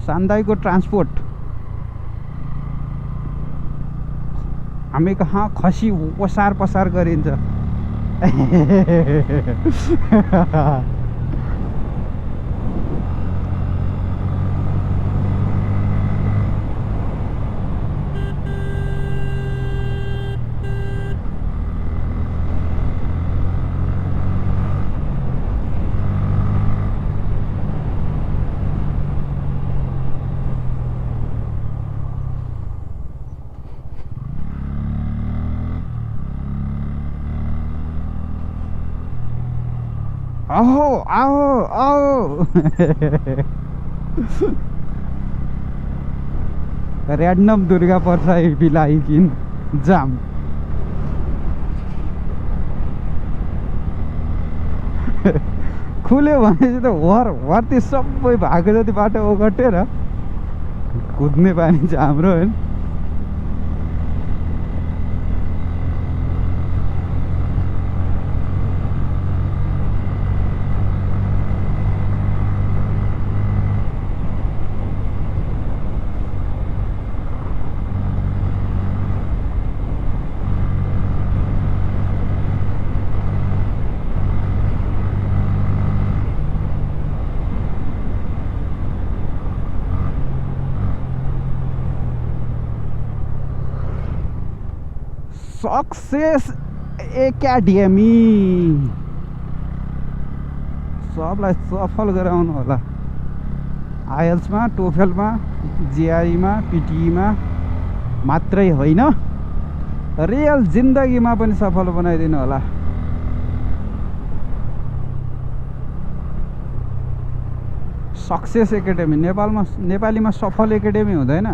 सान्दाईको ट्रान्सपोर्ट हामी कहाँ खसी ओसार पसार गरिन्छ। आओ आओ आओ। ऱ्यान्डम दुर्गा पर्साई बिलाइकिन जाम। खुल्यो भनेपछि त ती सबै भएको जति बाटो ओगटेर कुद्ने बानी चाहिँ हाम्रो होइन। सक्सेस एकाडेमी सबलाई सफल गराउनु होला। आइएल्समा, टोफेलमा, जिआईमा, पिटीईमा मात्रै होइन, रियल जिन्दगीमा पनि सफल बनाइदिनु होला। सक्सेस एकाडेमी नेपालीमा सफल एकाडेमी हुँदैन,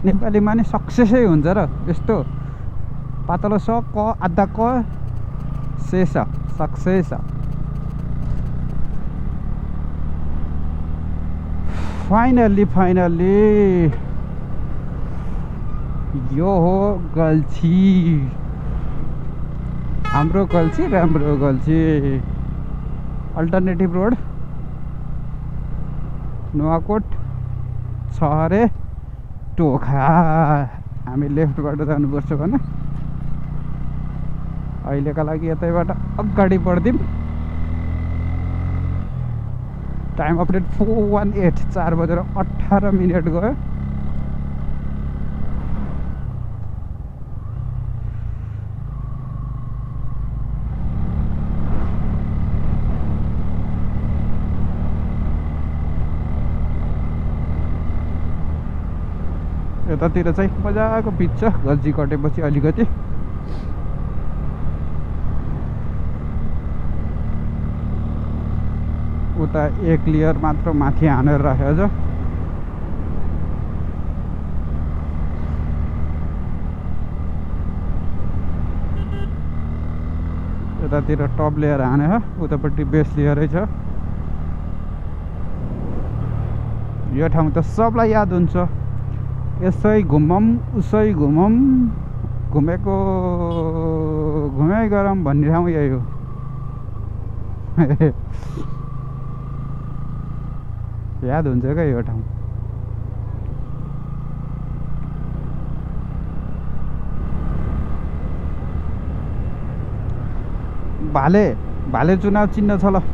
नेपालीमा नि सक्सेसै हुन्छ र। यस्तो पातलो स क आधा क शेष सक्सेस। फाइनल्ली यो हो गल्छी, हाम्रो गल्छी, राम्रो गल्छी। Alternative road Nuwakot Chhahare Tokha. हामी लेफ्टबाट जानुपर्छ भने अहिलेका लागि यतैबाट अगाडि बढ्दिउँ। टाइम अपडेट 4:18, 4:18 गयो। यतातिर चाहिँ मजाको पिच छ, गल्छी कटेपछि अलिकति। उता एक लेयर मात्र माथि हानेर राखेको छ। यतातिर टप लेयर हाने छ, उतापट्टि बेस लेयरै छ। यो ठाउँ त सबलाई याद हुन्छ, यसै घुमौँ उसै घुमौँ, घुमेको घुमै गरौँ भन्ने ठाउँ यही हो। याद हुन्छ क्या यो ठाउँ। भाले चुनाव चिन्ह छ ल।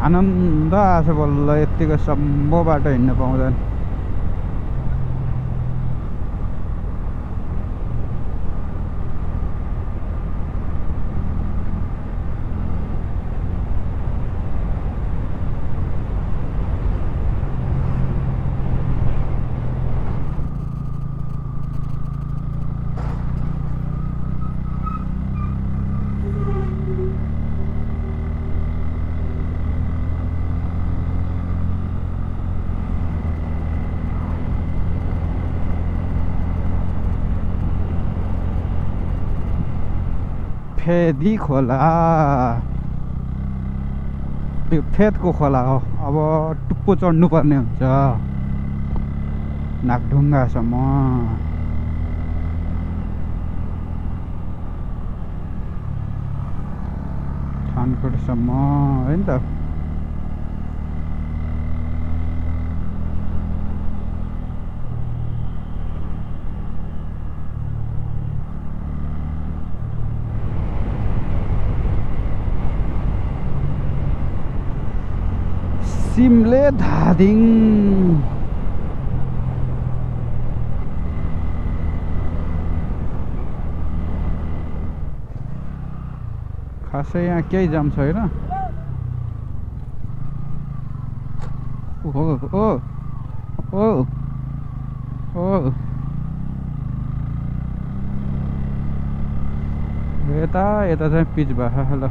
आनन्द आछ बल्ल, यतिको सम्भव बाटो हिँड्न पाउँदैन। फेदी खोला, यो फेदको खोला हो। अब टुप्पो चढ्नु पर्ने हुन्छ नाकढुङ्गासम्म। मानकोटसम्म है नि त। सिमले धादिङ खासै यहाँ केही जाम छैन। ओ ओ ओ ओ यता यता चाहिँ पिच भएको ल।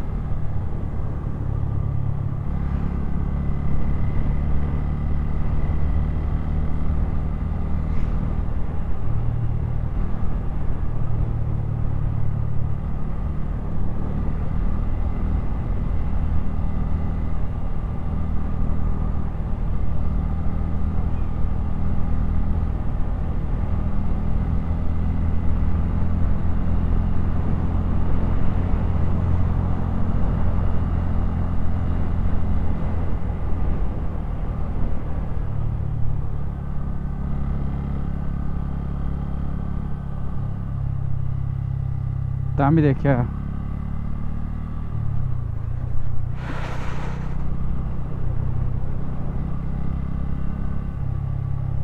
दामी देखिया।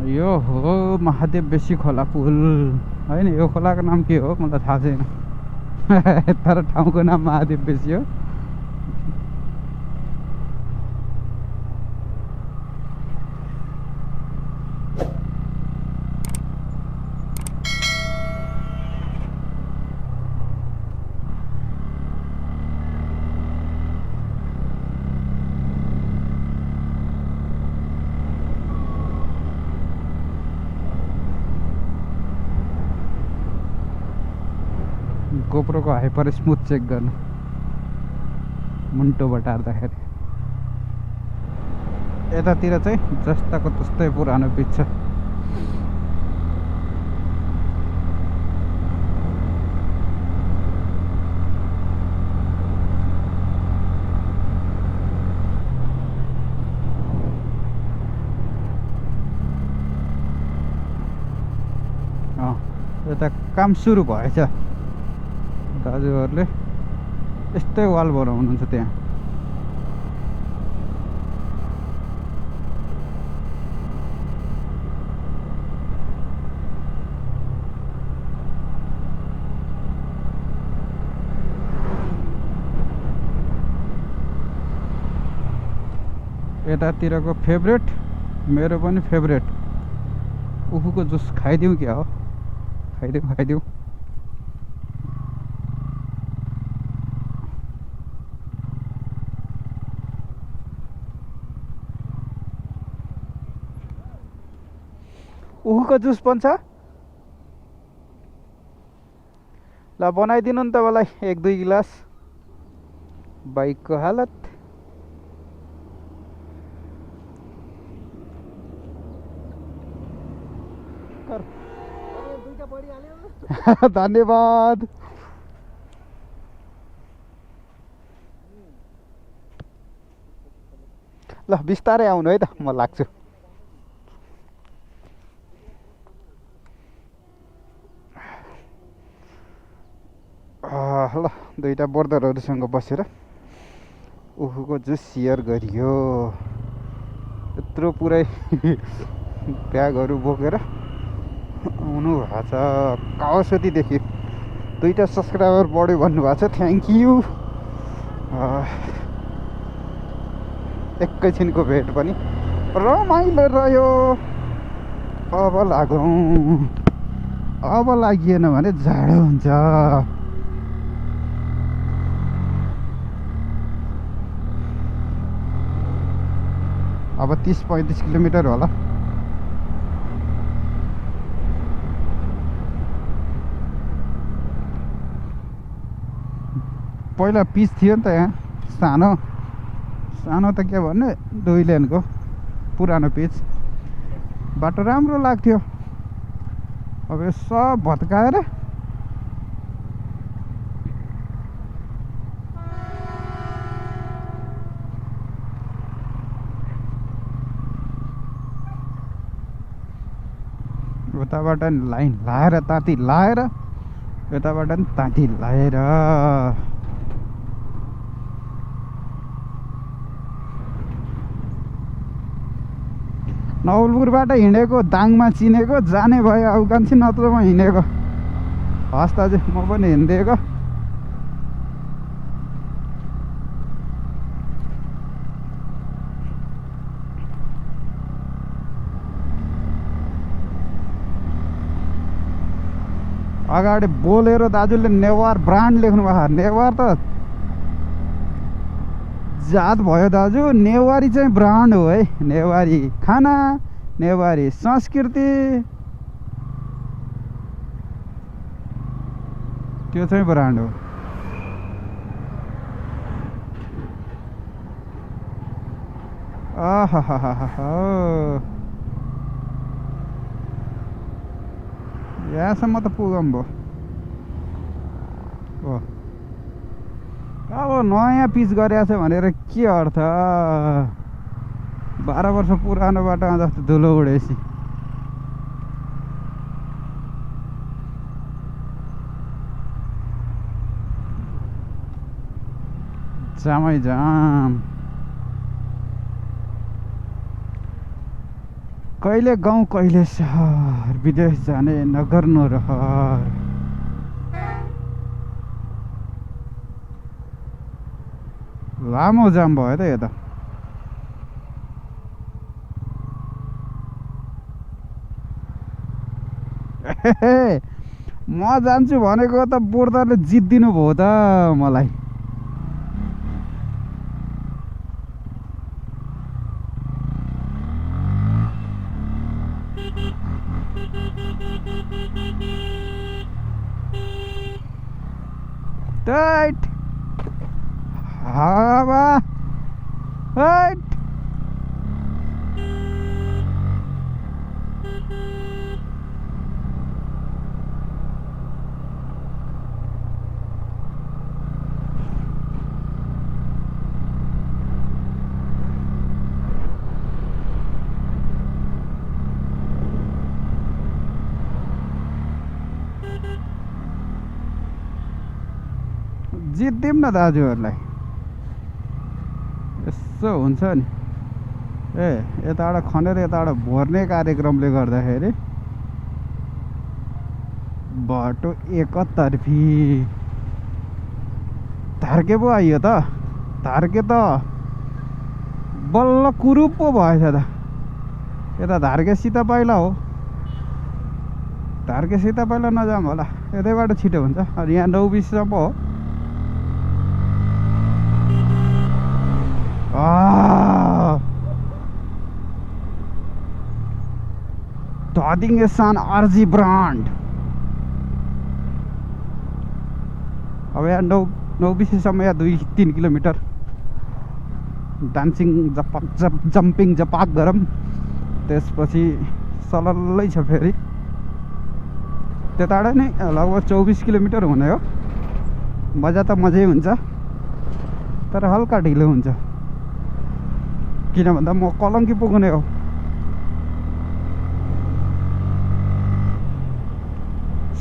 यो हो महादेव बेसी खोला पुल होइन। यो खोलाको नाम के हो मलाई थाहा छैन तर ठाउँको नाम महादेव बेसी हो। गोप्रोको हाइपर स्मुथ चेक गर्नु मुन्टोबाट हार्दाखेरि। यतातिर चाहिँ जस्ताको तस्तै पुरानो पिच छ। यता काम सुरु भएछ। दाजुहरूले यस्तै वाल बनाउनुहुन्छ त्यहाँ। यतातिरको फेभरेट मेरो पनि फेभरेट उखुको जुस खाइदिउँ क्या हो। खाइदिउँ उखुको जुस पनि छ ल। बनाइदिनु नि त मलाई 1-2 गिलास। बाइकको हालत धन्यवाद। ल बिस्तारै आउनु है त म लाग्छु। ल दुईटा ब्रदरहरूसँग बसेर उखुको जुस सेयर गरियो। यत्रो पुरै ब्यागहरू बोकेर आउनु भएको छ। कावासोतीदेखि 2टा सब्सक्राइबर बढ्यो भन्नुभएको छ। Thank you. एकैछिनको भेट पनि रमाइलो रह्यो। अब लागौँ। अब लागिएन भने जाडो हुन्छ। अब 30-35 किलोमिटर होला। पहिला पिच थियो नि त यहाँ सानो सानो त के भन्ने 2 लेनको पुरानो पिच। बाटो राम्रो लाग्थ्यो। अब यो सब भत्काएर यताबाट नि लाइन लाएर ताती लाएर यताबाट नि ताती लाएर नवलपुरबाट हिँडेको दाङमा चिनेको जाने भयो अब कान्छी नत्र म हिँडेको हस् दाजु म पनि हिँडिदिएको अगाडि बोलेर दाजुले नेवार ब्रान्ड लेख्नु भएको नेवार त जात भयो दाजु नेवारी चाहिँ ब्रान्ड हो है नेवारी खाना नेवारी संस्कृति त्यो चाहिँ ब्रान्ड हो आहा यहाँसम्म त पुगौँ भयो हो अब नयाँ पिच गरेको छ भनेर के अर्थ 12 वर्ष पुरानो बाटोमा जस्तो धुलो उडेसी जामै जाम कहिले गाउँ कहिले सहर विदेश जाने नगर्नु रहर लामो जाम भयो त यो त म जान्छु भनेको त बोर्डरले जित्दिनु भयो त मलाई टाइट हावा टाइट जित्दिउँ न दाजुहरूलाई यसो हुन्छ नि ए यताबाट खनेर यताबाट भर्ने कार्यक्रमले गर्दाखेरि बाटो एकतर्फी धार्के पो आइयो त धार्के त बल्ल कुरूप पो भएछ त यता धार्के सीता पाइला हो धार्के सीता पाइला नजाऊँ होला यतैबाट छिटो हुन्छ अनि यहाँ 9:20सम्म हो धादिङ सान आरजी ब्रान्ड अब यहाँ 9:20सम्म यहाँ 2-3 किलोमिटर डान्सिङ जम्पिङ जपाक गरौँ त्यसपछि सलल्लै छ फेरि त्यताबाट नै लगभग 24 किलोमिटर हुने हो मजा त मजै हुन्छ तर हल्का ढिलो हुन्छ किन भन्दा म कलङ्की पुग्ने हो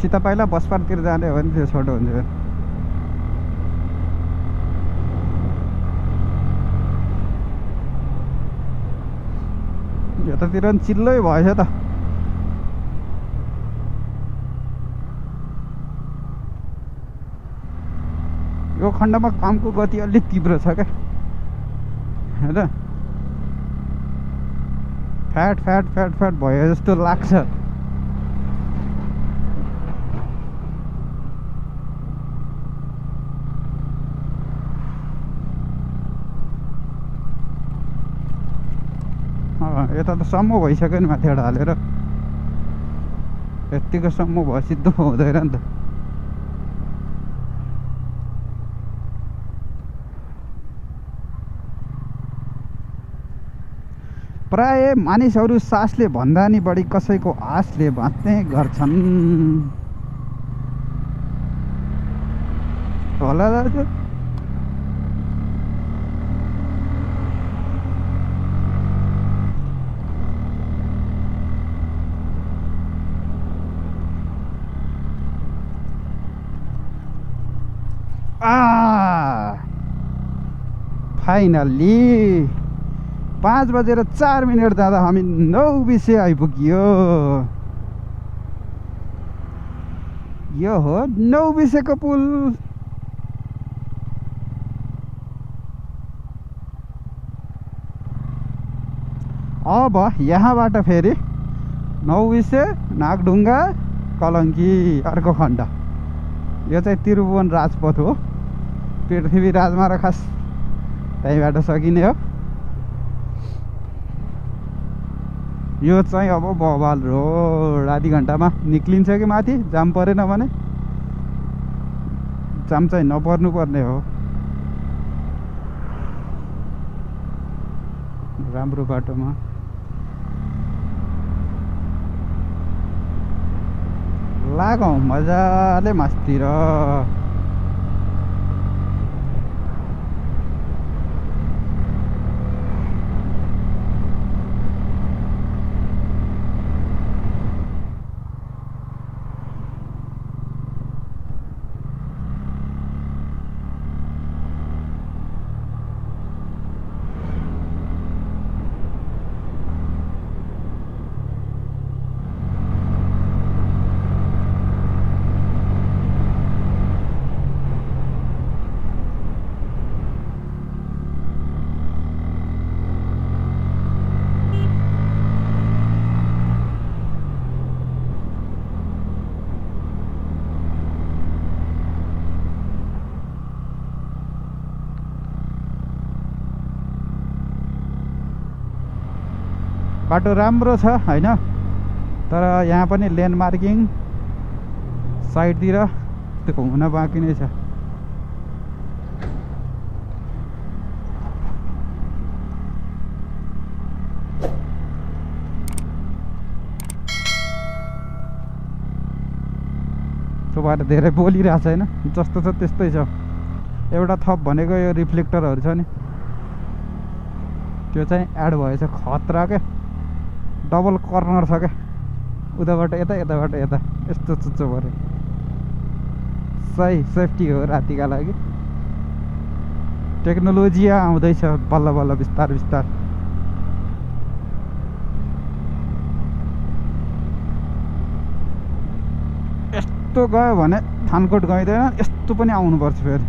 सीता पाइला बस पार्कतिर जाने हो भने त्यो छोटो हुन्छ यतातिर पनि चिल्लै भएछ त यो खण्डमा कामको गति अलिक तीव्र छ क्या होइन फ्याट फ्याट फ्याट फ्याट भयो जस्तो लाग्छ यता त सम्म भइसक्यो नि माथिबाट हालेर यत्तिको सम्म भएपछि त हुँदैन नि त प्राय मानिसहरू सासले भन्दा नि बढी कसैको आशले बाँच्ने गर्छन् होला दाजु फाइनल्ली 5:04 जाँदा हामी 9 आइपुग्यो। यो हो 9 पुल। अब यहाँबाट फेरि 9 नागढुङ्गा कलङ्की अर्को खण्ड। यो चाहिँ त्रिभुवन राजपथ हो, पृथ्वी राजमार्ग खास त्यहीँबाट सकिने हो। यो चाहिँ अब बवाल रोड, आधी घन्टामा निक्लिन्छ कि माथि जाम परेन भने। जाम चाहिँ नपर्नु पर्ने हो। राम्रो बाटोमा लागौँ मजाले मस्तिर। बाटो राम्रो छ हैन, तर यहाँ पनि लेन मार्किङ साइडतिर त्यो हुन बाँकी नै छ। त्यो बाटो धेरै बोलिरहेको छैन, जस्तो छ त्यस्तै छ। एउटा थप भनेको यो रिफ्लेक्टरहरू छ नि, त्यो चाहिँ एड भएछ खतरा क्या। डबल कर्नर छ क्या, उताबाट यता यताबाट यता, यस्तो चुच्चो पऱ्यो। सही सेफ्टी हो रातिका लागि। टेक्नोलोजी आउँदैछ बल्ल बल्ल, बिस्तार बिस्तार। यस्तो गयो भने थानकोट गइँदैन, यस्तो पनि आउनुपर्छ फेरि।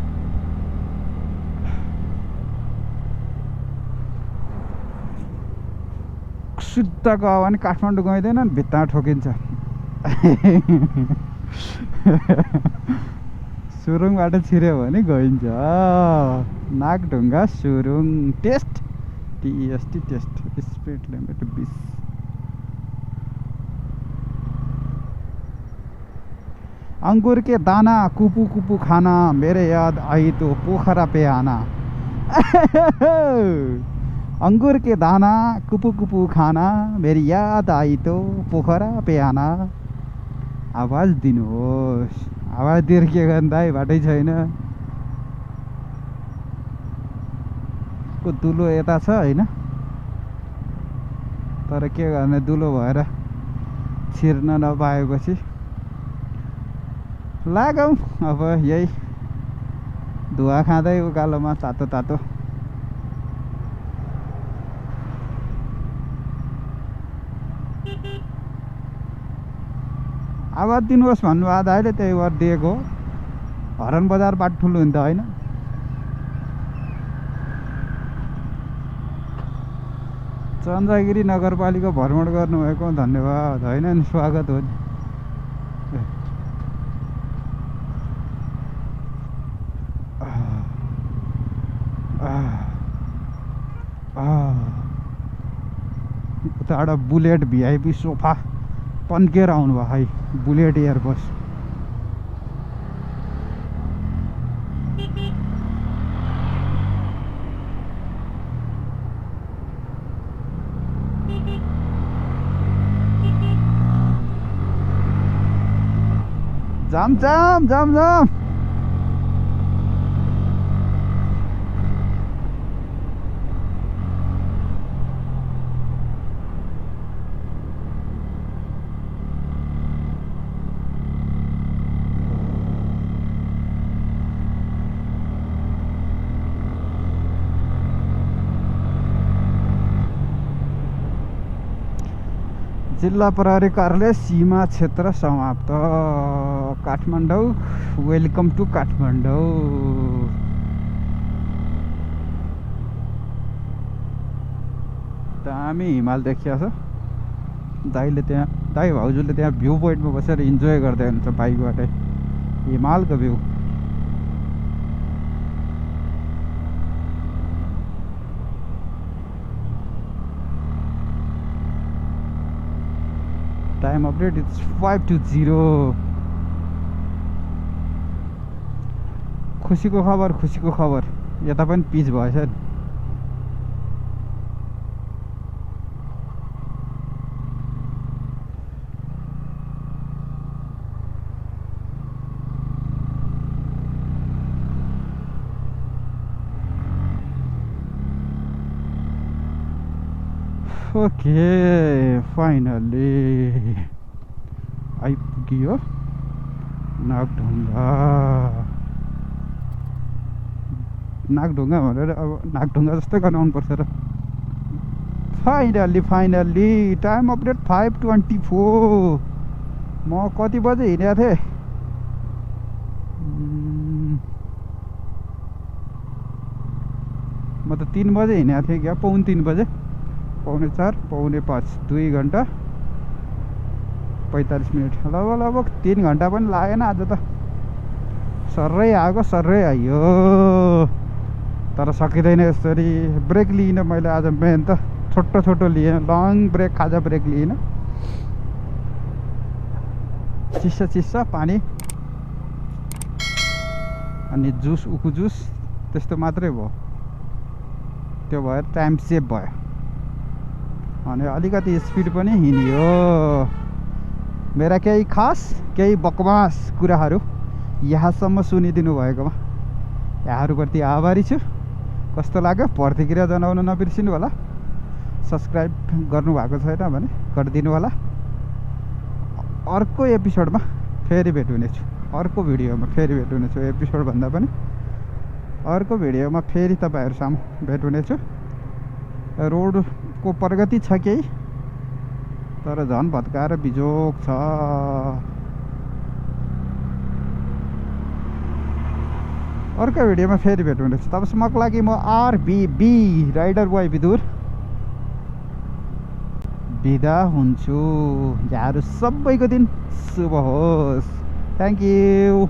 सिद्ध गयो भने काठमाडौँ गइँदैन, भित्तामा ठोकिन्छ। सुरुङबाट छिर्यो भने गइन्छ। नागढुङ्गा सुरुङ test, TEST test, speed limit 20। अंगूर के दाना कुपू कुपू खाना, मेरे याद आई तो पोखरा पे आना। अंगूर के दाना कुपू कुपू खाना, मेरी याद आई तो पोखरा पे आना। आवाज दिनुहोस्। आवाज दिएर के गर्ने दाइ, बाटै छैन। को दुलो यता छ हैन, तर के गर्ने, दुलो भएर छिर्न नपाएपछि लागौँ अब यही धुवा खाँदै उकालोमा तातो तातो। आवाज दिनुहोस् भन्नुभयो दाइले, त्यही भएर दिएको। हरन बजार बाटो ठुलो हुन्छ होइन। चन्द्रगिरी नगरपालिका भ्रमण गर्नुभएको धन्यवाद। होइन नि, स्वागत हो नि। उताबाट बुलेट VIP सोफा पन्केर आउनु भयो है, बुलेट एयरबस। जाम जाम जाम जाम। जिल्ला प्रहरी कार्यालय सीमा क्षेत्र समाप्त। Kathmandu, welcome to Kathmandu. दामी हिमाल देखिया छ। दाइले त्यहाँ दाइ भाउजूले त्यहाँ भ्यू पोइन्टमा बसेर इन्जोय गर्दै हुनुहुन्छ बाइकबाटै हिमालको भ्यू। Time update it's 5:20। खुसीको खबर यता पनि पिच भएछ नि। ओके फाइनली आइपुग्यो नागढुङ्गा भनेर अब नागढुङ्गा जस्तै बनाउनुपर्छ र। Finally time update 5:24। म कति बजे हिँडेको थिएँ? म त 3 बजे हिँडेको थिएँ क्या, 3:15 बजे, 3:45, 4:45, 2 घन्टा 45 मिनट। लगभग 3 घन्टा पनि लागेन आज त। सर्रै आएको सर्रै आइयो। तर सकिँदैन यसरी। ब्रेक लिइनँ मैले आज। मेन त छोटो लिएँ, लङ ब्रेक, खाजा ब्रेक लिइनँ। चिस्सा पानी अनि जुस, उखु जुस त्यस्तो मात्रै भयो। त्यो भएर टाइम सेभ भयो अनि अलिकति स्पिड पनि हिँडियो। मेरा केही खास केही बकवास कुराहरू यहाँसम्म सुनिदिनु भएकोमा यहाँहरूप्रति आभारी छु। कस्तो लाग्यो प्रतिक्रिया जनाउन नबिर्सिनु होला। सब्सक्राइब गर्नुभएको छैन भने गरिदिनु होला। अर्को एपिसोडमा फेरि भेट हुनेछु। अर्को भिडियोमा फेरि भेट हुनेछु। एपिसोड भन्दा पनि अर्को भिडियोमा फेरि तपाईँहरू सामु भेट हुनेछु। रोडको प्रगति छ केही, तर झन् भत्काएर बिजोग छ। अर्को भिडियोमा फेरि भेट हुनेछु। तबसम्मको लागि म RBB राइडर बोय विदुर बिदा हुन्छु। यहाँहरू सबैको दिन शुभ होस्। Thank you.